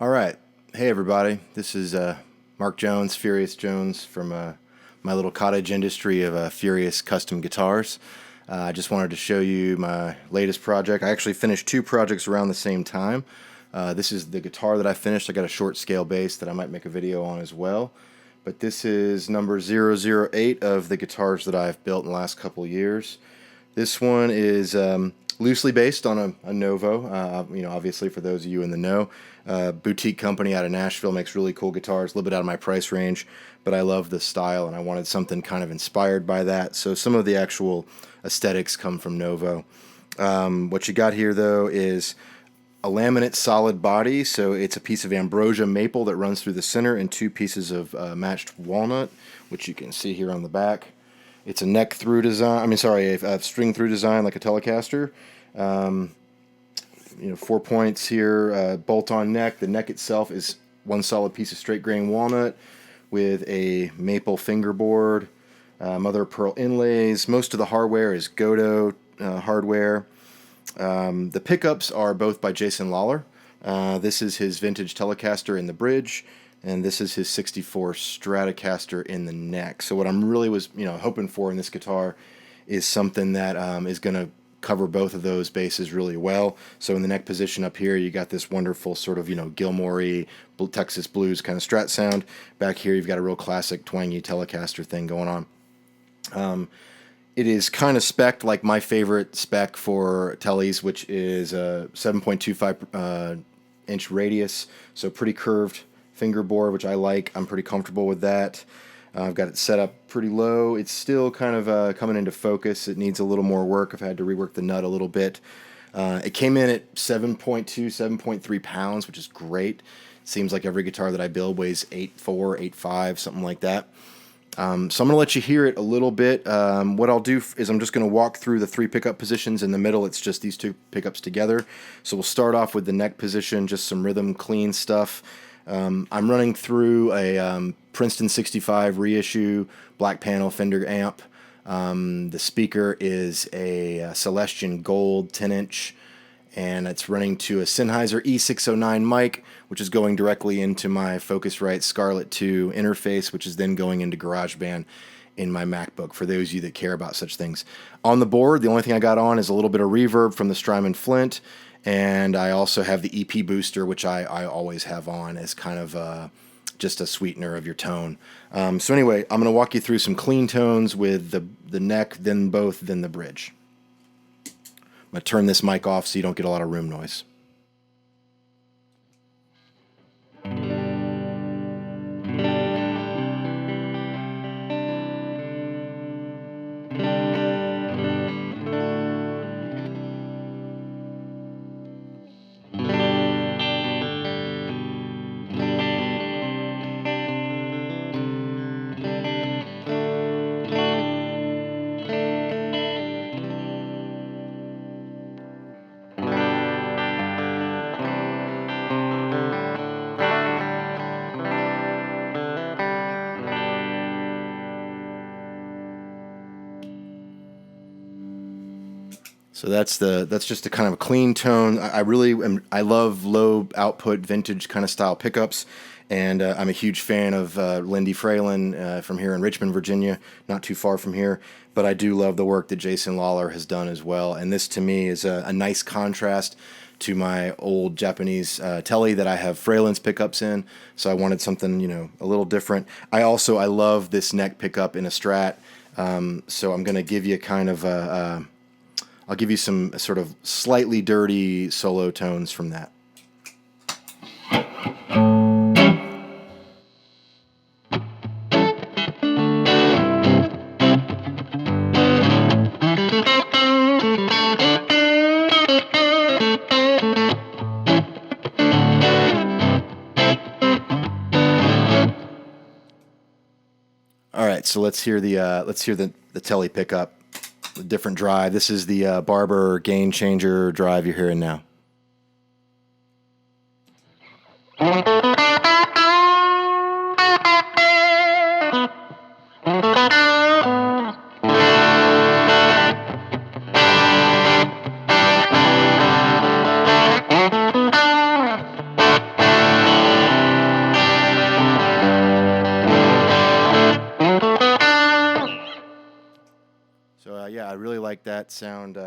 All right. Hey, everybody. This is Mark Jones, Furious Jones, from my little cottage industry of Furious Custom Guitars. I just wanted to show you my latest project. I actually finished two projects around the same time. This is the guitar that I finished. I got a short scale bass that I might make a video on as well. But this is number 008 of the guitars that I've built in the last couple of years. This one is loosely based on a Novo, obviously for those of you in the know. Boutique company out of Nashville, makes really cool guitars, a little bit out of my price range, but I love the style and I wanted something kind of inspired by that. So some of the actual aesthetics come from Novo. What you got here though is a laminate solid body, so it's a piece of ambrosia maple that runs through the center and two pieces of matched walnut, which you can see here on the back. It's a neck through design, a string through design like a Telecaster. 4 points here, bolt-on neck. The neck itself is one solid piece of straight grain walnut with a maple fingerboard, mother of pearl inlays. Most of the hardware is Godo hardware. The pickups are both by Jason Lawler. This is his vintage Telecaster in the bridge, and this is his 64 Stratocaster in the neck. So what I'm really was hoping for in this guitar is something that is going to cover both of those bases really well. So in the neck position up here, you got this wonderful sort of Gilmore-y Texas blues kind of Strat sound. Back here, you've got a real classic twangy Telecaster thing going on. It is kind of spec'd like my favorite spec for Teles, which is a 7.25 inch radius, so pretty curved fingerboard, which I like. I'm pretty comfortable with that. I've got it set up pretty low. It's still kind of coming into focus. It needs a little more work. I've had to rework the nut a little bit. It came in at 7.2, 7.3 pounds, which is great. Seems like every guitar that I build weighs 8.4, 8.5, something like that. So I'm going to let you hear it a little bit. What I'll do is I'm just going to walk through the three pickup positions. In the middle, it's just these two pickups together. So we'll start off with the neck position, just some rhythm clean stuff. I'm running through a Princeton 65 reissue black panel Fender amp. The speaker is a Celestion Gold 10-inch, and it's running to a Sennheiser E609 mic, which is going directly into my Focusrite Scarlett 2 interface, which is then going into GarageBand in my MacBook, for those of you that care about such things. On the board, the only thing I got on is a little bit of reverb from the Strymon Flint, and I also have the EP booster, which I always have on as kind of just a sweetener of your tone. So anyway, I'm going to walk you through some clean tones with the neck, then both, then the bridge. I'm going to turn this mic off so you don't get a lot of room noise. So that's just a kind of a clean tone. I love low output vintage kind of style pickups, and I'm a huge fan of Lindy Fralin from here in Richmond, Virginia, not too far from here. But I do love the work that Jason Lawler has done as well, and this to me is a nice contrast to my old Japanese Tele that I have Fralin's pickups in. So I wanted something a little different. I love this neck pickup in a Strat. So I'm going to give you kind of I'll give you some sort of slightly dirty solo tones from that. All right, so let's hear the Tele pickup. A different drive. This is the Barber gain changer drive you're hearing now. that sound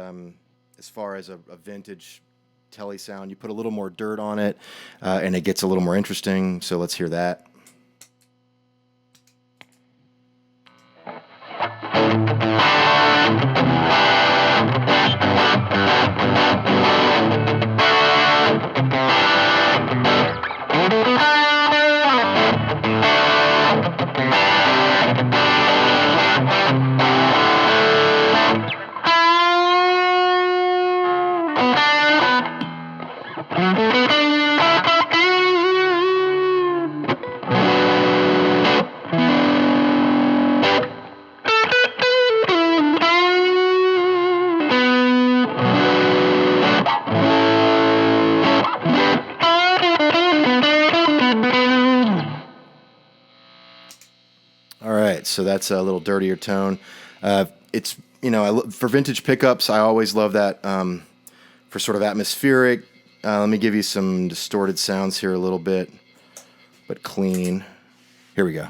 as far as a vintage telly sound. You put a little more dirt on it, and it gets a little more interesting. So let's hear that. All right, so that's a little dirtier tone. It's for vintage pickups, I always love that for sort of atmospheric. Let me give you some distorted sounds here a little bit, but clean. Here we go.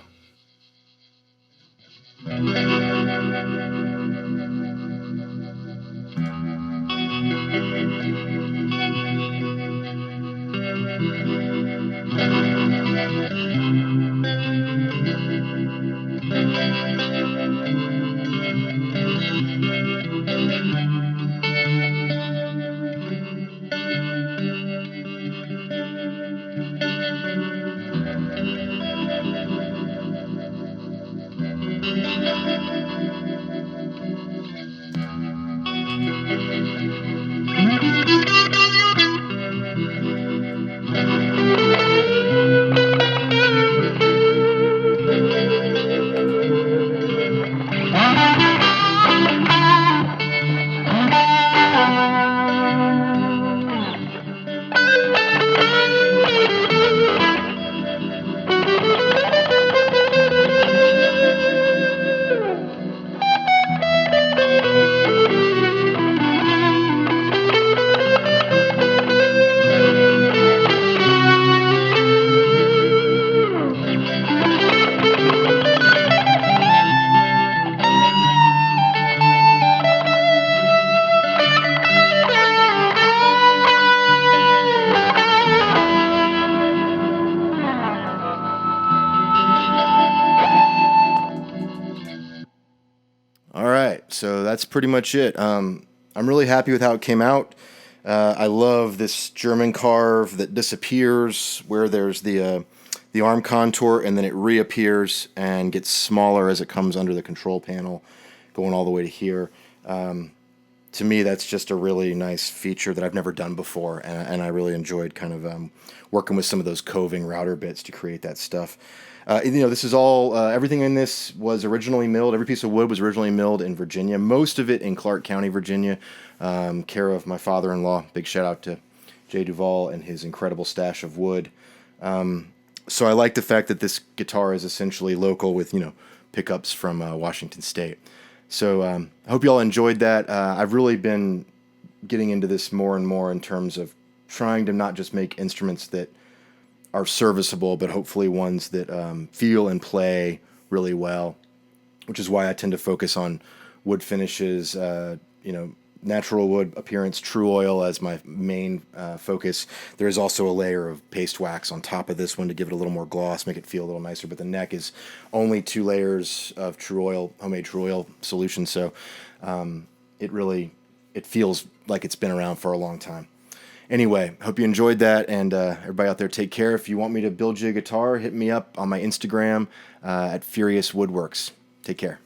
All right, so that's pretty much it. I'm really happy with how it came out. I love this German carve that disappears where there's the arm contour, and then it reappears and gets smaller as it comes under the control panel, going all the way to here. To me, that's just a really nice feature that I've never done before, and I really enjoyed kind of working with some of those coving router bits to create that stuff. This is all, everything in this was originally milled. Every piece of wood was originally milled in Virginia, most of it in Clark County, Virginia, care of my father-in-law. Big shout out to Jay Duvall and his incredible stash of wood. So I like the fact that this guitar is essentially local with, pickups from Washington State. So I hope you all enjoyed that. I've really been getting into this more and more in terms of trying to not just make instruments that are serviceable, but hopefully ones that feel and play really well, which is why I tend to focus on wood finishes, natural wood appearance, true oil as my main focus. There is also a layer of paste wax on top of this one to give it a little more gloss, make it feel a little nicer, but the neck is only 2 layers of true oil, homemade true oil solution, so it feels like it's been around for a long time. Anyway, hope you enjoyed that, and everybody out there, take care. If you want me to build you a guitar, hit me up on my Instagram at Furious Woodworks. Take care.